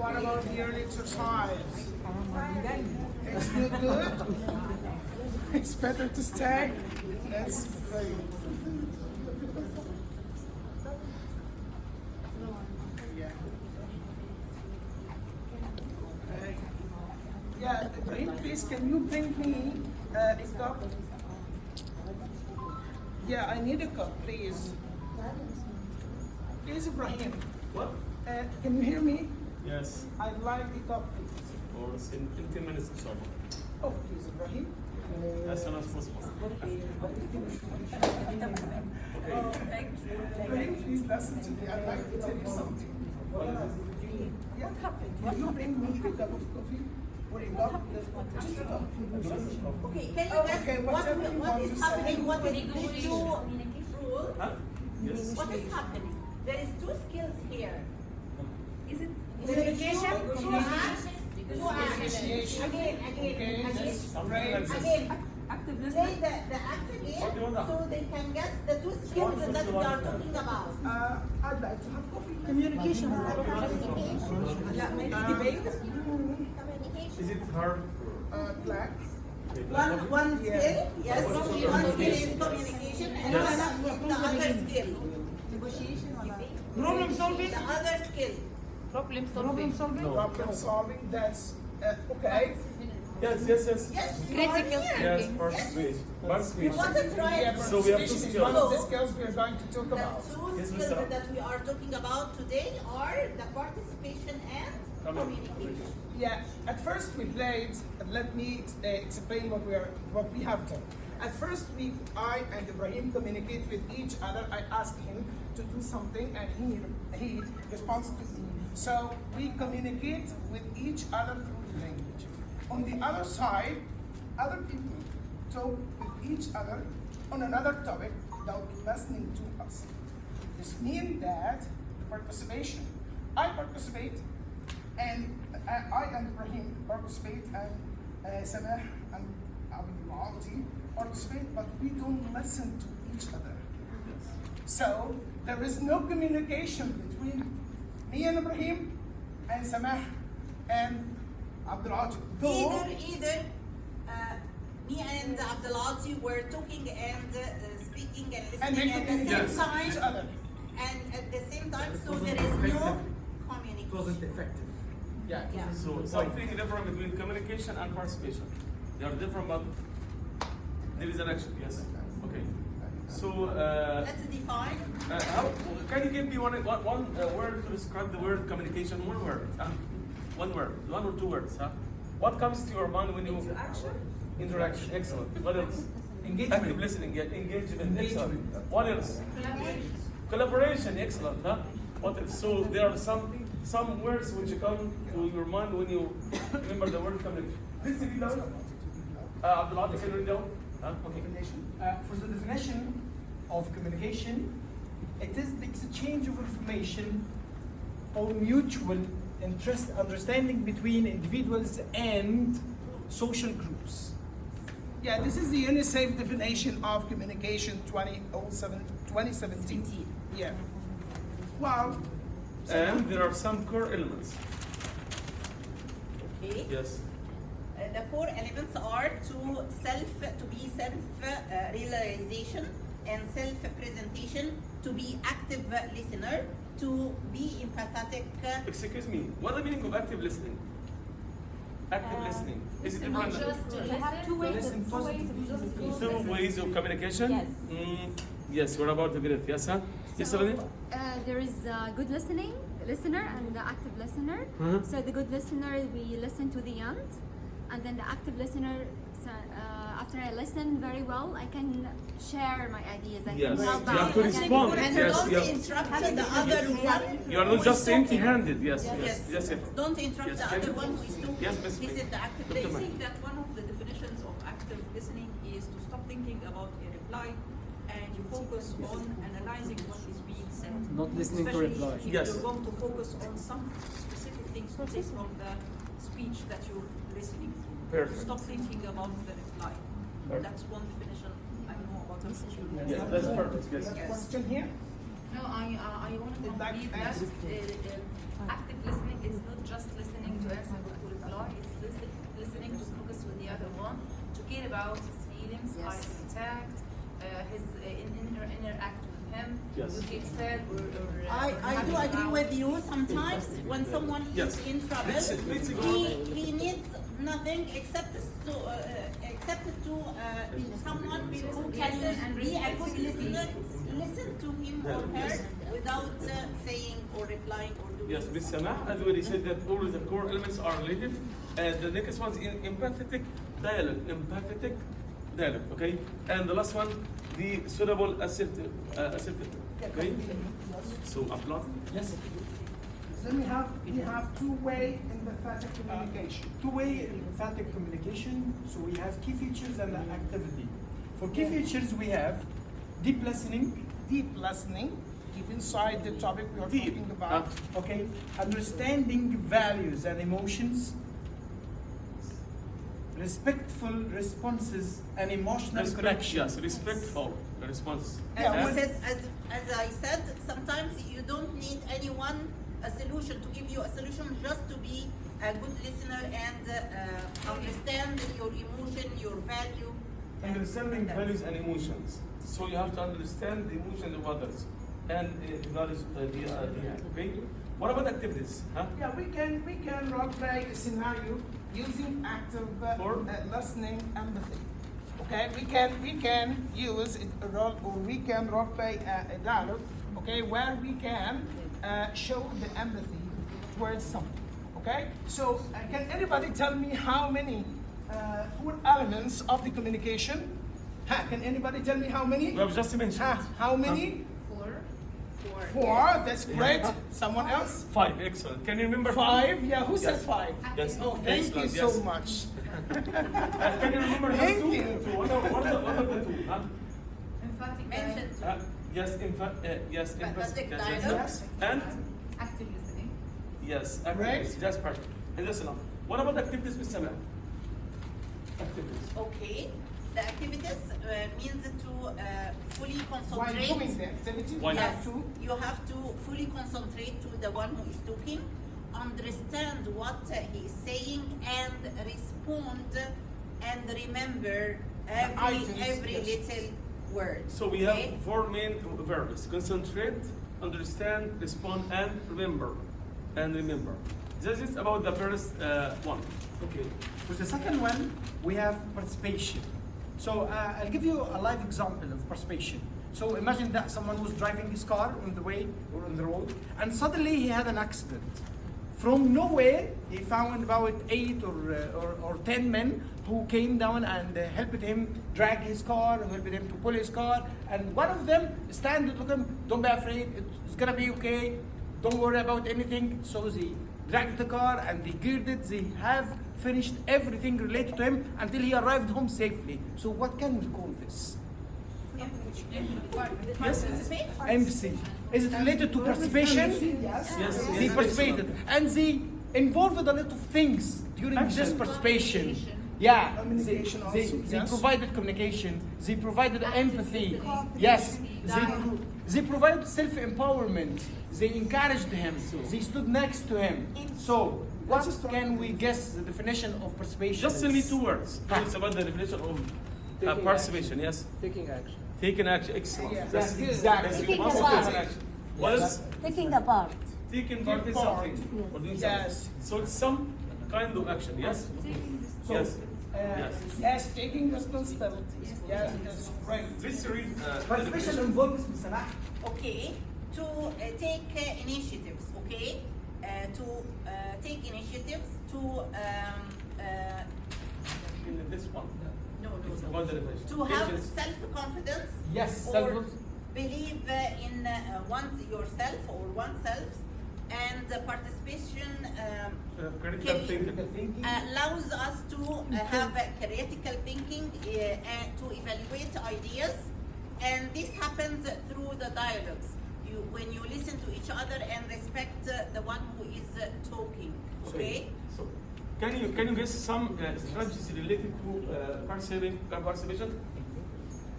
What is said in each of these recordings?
What about the early exercise? It's not good. It's better to stay. That's great. Yeah. Yeah, Ibrahim, please, can you bring me a cup? Yeah, I need a cup, please. Please, Ibrahim. What? Can you hear me? Yes. I'd like a cup, please. Or in 15 minutes, inshallah. Oh, please, Ibrahim. As soon as possible. Ibrahim, please listen to me. I'd like to tell you something. Yeah. Can you bring me a cup of coffee? Or a cup? Just a cup. Okay, can you guess Okay, what whatever you want is to happening? say. What is this new rule? Huh? Yes. What is happening? There is two skills here. Is it Communication? Two acts. Negotiation. Again. Something like this. Active listening. Say the act again, What do you want now? so they can guess the two skills that we are talking about. I'd like to have coffee. Communication. Is it hard? Black. One skill, yes. One skill is communication, and Yes. the other skill. Problem solving. The other skill. Problem solving. Problem solving. That's okay. Yes. Yes, you are Critical here. Yes, participation. You want to try Yeah, it? but So we have two is skills. one of the skills we are going to talk The about. two Yes, skills Mr. that we are talking about today are the participation and communication. Yeah. At first we played. Let me explain what we have done. At first, I and Ibrahim communicate with each other. I ask him to do something, and he responds to me. So we communicate with each other through language. On the other side, other people talk with each other on another topic without listening to us. This means that participation. I participate, and I and Ibrahim participate, and Samah and Abdul participate, but we don't listen to each other. So there is no communication between me and Ibrahim and Samah and Abdul Aziz. Either me and Abdulati were talking and speaking and And they listening at the communicate same with each time, other. and at the same time, so there is no It wasn't communication. effective. Yeah. Yeah. So something different between communication and participation. They are different, but there is an action. Yes. Okay. So Let's define. how, can you give me one word to describe the word communication? One word. Huh? One word. One or two words. Huh? What comes to your mind when you interaction? Excellent. What else? Engagement. Active listening. Yeah. Engagement. Excellent. What else? Collaboration. Excellent. Huh? What else? So there are some words which come to your mind when you remember the word communication. Please read down. Abdullah, can you read down? Huh? Okay. For the definition of communication, it is the exchange of information or mutual interest, understanding between individuals and social groups. Yeah, this is the UNICEF definition of communication 2017. Yeah. Well, And there are some core elements. Okay. Yes. The core elements are to be self-realization and self-presentation, to be active listener, to be empathetic. Excuse me. What is the meaning of active listening? Active listening. Is it different? You have two ways Two ways of communication? Yes. Yes, we're about to get it. Yes, huh? Yes, Saladin? There is good listener and the active listener. Mhm. So the good listener, we listen to the end, and then the active listener, after I listen very well, I can share my ideas. I Yes. can help You have out. to I can- respond. And Yes, don't you have- interrupt the other one. You are not who just is talking. empty-handed. Yes, Yes. yes, yes, yes. Don't interrupt Yes, the can other you- one who is talking. Yes, Miss This May. is the active Dr. I May. listening. think that one of the definitions of active listening is to stop thinking about a reply and you focus on analyzing what is being said. Not listening to Especially reply. if Yes. you're going to focus on some specific things to take from the speech that you're listening to. Perfect. Stop thinking about the reply. Perfect. That's one definition I know about listening. Yes, that's perfect. Yes. question here? No, I want to Like believe that active listening is not just listening care about his feelings, Yes. eye contact, his interact with him. Yes. If he sad or I do happy agree about- with you. Sometimes when someone Yes. is in trouble, Let's go. he needs nothing except to someone who can be a good listener, listen to him or her without saying or replying or doing. Yes, Ms. Samah, as we said that all the core elements are related. And the next one is empathetic dialogue. Empathetic dialogue, okay? And the last one, the suitable assertive. Okay? So, applaud. Yes. Then we have two-way empathetic communication. Two-way emphatic communication. So we have key features and activity. For key features, we have deep listening. Deep listening, deep inside the topic we are Deep. talking about. Okay, understanding values and emotions, respectful responses and emotional connection. Yes, respectful response. As Yeah, I said, as I said, sometimes you don't need anyone a solution to give you a solution, just to be a good listener and understand your emotion, your value. Understanding values and emotions. So you have to understand the emotions of others and values okay? What about activities? Huh? Yeah, we can role play a scenario using active For? listening empathy. Okay, we can use a role, or we can role play a dialogue. Okay, where we can show the empathy towards something. Okay, so can anybody tell me how many core elements of the communication? Can anybody tell me how many? We have just mentioned. How many? Four. That's great. Someone else? 5, excellent. Can you remember? Five. Yeah, who said Yes. 5? Yes. Oh, thank you Excellent, so yes. much. Can you remember just Thank two? you. What are the two? Huh? Emphatic Mentioned. Yes, yes, Empathic yes, dialogue. yes. And active listening. yes, Right. activities. Just perfect. And that's enough. What about activities, Ms. Samah? Activities. Okay, the activities means to fully While concentrate. doing the activity, Why we not? have to. You have to fully concentrate to the one who is talking, understand what he is saying, and respond and remember items, every yes. little word. So we okay? have 4 main verbs: concentrate, understand, respond, and remember. And remember. This is about the first one. Okay. For the second one, we have participation. So I'll give you a live example of participation. So imagine that someone was driving his car on the way or on the road, and suddenly he had an accident. From nowhere, he found about 8 or 10 men who came down and helped him drag his car, helped him to pull his car, and one of them stand and look him, don't be afraid, it's gonna be okay, don't worry about anything. So they dragged the car and they geared it, they have finished everything related to him until he arrived home safely. So what can we call this? Participate. Empathy. Is it related to participation? Yes. Yes. They participated and they involved a lot of things during this Action. participation. Yeah, Communication they also, they yes. provided communication, they provided empathy, yes, they provided self-empowerment, they encouraged him, they stood next to him. So, what can we guess the definition of participation? Just tell me is? 2 words. It's about the definition of Taking participation. Yes. Taking action. Taking action. Excellent. Yeah. That's Yes, exactly. exactly. Taking Must a part. take an action. What else? Taking a part. Taking part in Take part. something. Or doing Yes. something. So it's some kind of action. Yes. So, Yes. Yes. Yes. Yes, taking responsibility. Yes, that's right. Let's read. Participation involves Salah. Okay, to take initiatives. Okay, to take initiatives to in this one. no. About the definition. To have Agents. self-confidence. Yes, or self- believe in yourself or oneself, and participation Critical can- thinking. allows us to have a critical thinking and to evaluate ideas, and this happens through the dialogues. When you listen to each other and respect the one who is talking. Okay. So, can you guess some strategies related to participation?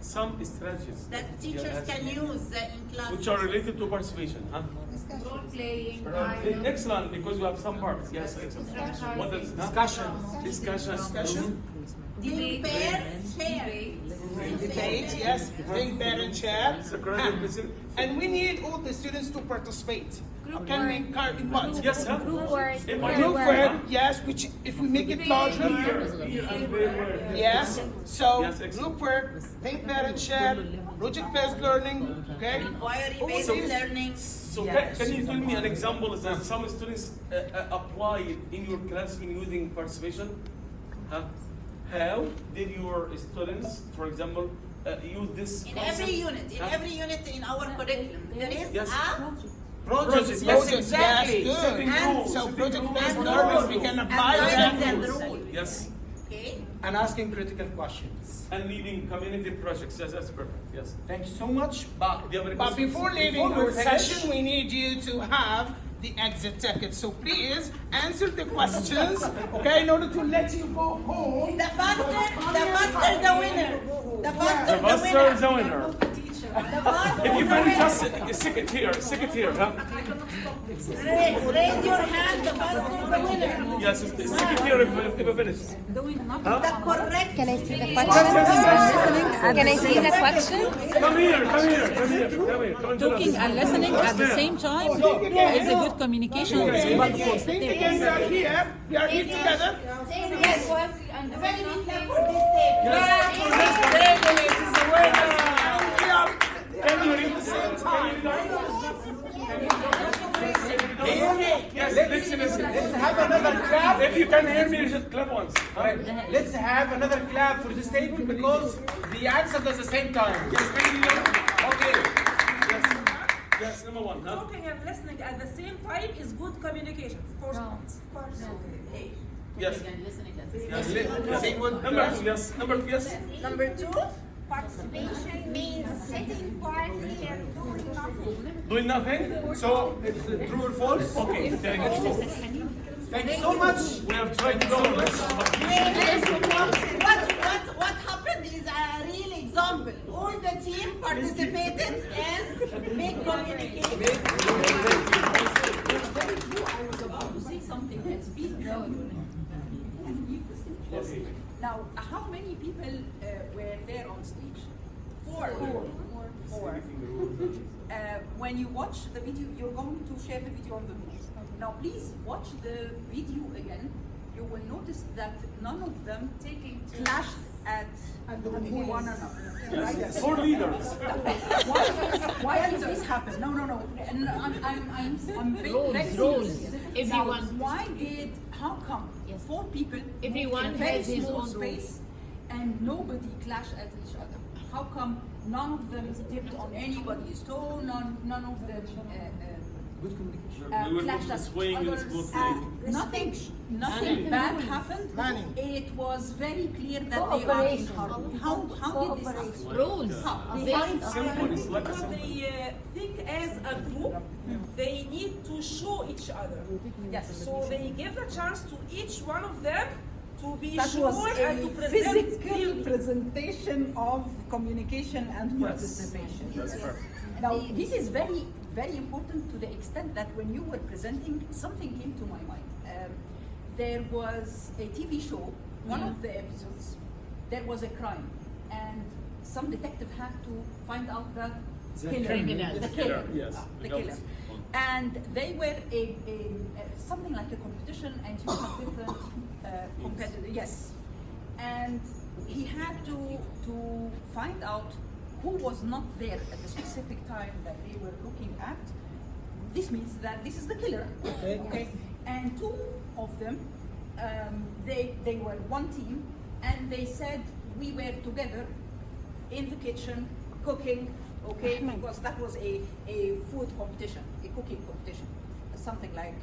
Some strategies That teachers can use in class. which are related to participation. Huh? Role playing. Excellent, because you have some parts. Yes, excellent. What is Discussion. Discussion. Discussion. Think, pair, share. Debate, yes. Think, pair, and share. It's a correct message. And we need all the students to participate. Can we encourage in what? Yes, huh? Group work. If I Group do work, yes, which if we make it larger, here and there. yes. So Yes, excellent. group work, think, pair, and share, project-based learning, okay? Inquiry-based Also- learning. So can you tell me an example that some students apply in your class in using participation? Huh? How did your students, for example, use this In concept? every unit, in our curriculum, there is Yes. a Project, Yes, Project, exactly. yes, good. And- So project-based and learning, rules, we can and apply guidance that. and rules. Yes, Okay. And asking critical questions. and leading community projects. Yes, that's perfect. Yes. Thank you so much. But Do you have any But questions? before leaving Before our we finish- session, we need you to have the exit ticket. So please answer the questions, okay, in order to let you go home. The faster the winner. The faster The faster the winner. The faster If you the finish, winner. just stick it here, huh? Raise your hand, the faster the winner. Yes, stick it here if you finish. The correct. Can I see the question? Can I see the question? Come here. Come and join Talking us. and listening at the same time is a good communication. Think again, we are here. We are here together. Yes. Very good for this day. We are Can you read the same time? Yes, listen. let's have another clap. If you can hear me, just clap once. Huh? Alright, let's have another clap for this table because the answer does the same time. Okay. Yes, number one, huh? Talking and listening at the same time is good communication. Of course not. Yes. And listening at the same Yes. Number two, yes. Number two, yes. Number two. Participation means sitting quietly and doing nothing. Doing nothing? So it's true or false? Okay, thank you. Thank you so much. We have tried to do our best. What happened is a real example. All the team participated and made communication. I was about to say something else. Please Okay. Now, how many people were there on stage? Four. When you watch the video, you're going to share the video on the group. Now, please watch the video again. You will notice that none of them clashed at one another. Right? Yes. Four leaders. Why does this happen? No. And I'm very Rules. serious. Everyone- Now, how come four people Everyone moved in a very has his small own space and nobody clashed at each other? How come none of them dipped on anybody's toe? None of them Good communication. We were clashed both at swaying each in other's. smooth Nothing bad happened. Manning. It was very clear that they are in harmony. How did this happen? Rules. Simple. It's like a Because simple. they think as a group, they need to show each other. Yes. So they give the chance to each one of them to be That sure was and to a present physical clearly. presentation of communication and participation. Now, this is very, very important to the extent that when you were presenting, something came to my mind. There was a TV show, one of the episodes, there was a crime, and some detective had to find out the killer. criminal. The killer. Yes. The killer. And they were something like a competition, and you have different competitors. Yes. And he had to find out who was not there at the specific time that they were looking at. This means that this is the killer. Okay. And two of them, they were one team, and they said we were together in the kitchen cooking. Okay, because that was a food competition, a cooking competition, something like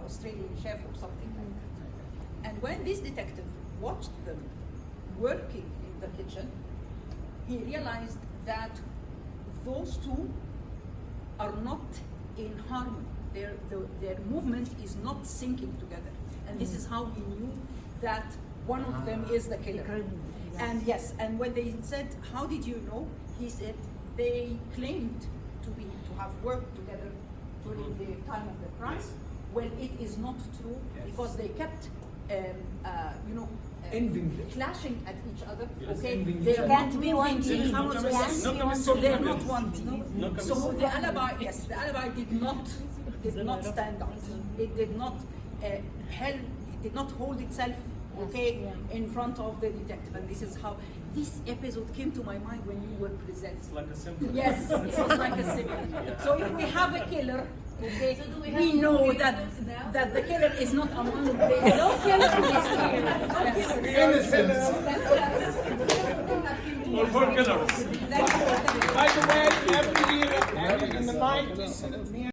Australian chef or something like that. And when this detective watched them working in the kitchen, he realized that those two are not in harmony. Their movement is not syncing together. And this is how he knew that one of them is the killer. And yes, and when they said, how did you know? He said they claimed to have worked together during the time of the crime. Well, it is not true because they kept you know, Envying. clashing at each other. Yes. Okay, Envying. they're Can't not be one moving team. in No harmony. chemistry. No chemistry. So they're No not one team. No So chemistry. the alibi, yes, the alibi did not stand out. It did not hold itself, okay, in front of the detective. And this is how this episode came to my mind when you were presenting. It's like a symphony. Yes, it was like a symphony. So if we have a killer, okay, So do we we have know to that kill now? that the killer is not among the no killer is here. Innocent. Or for killers. Thank you. By the way, every year in the 90s,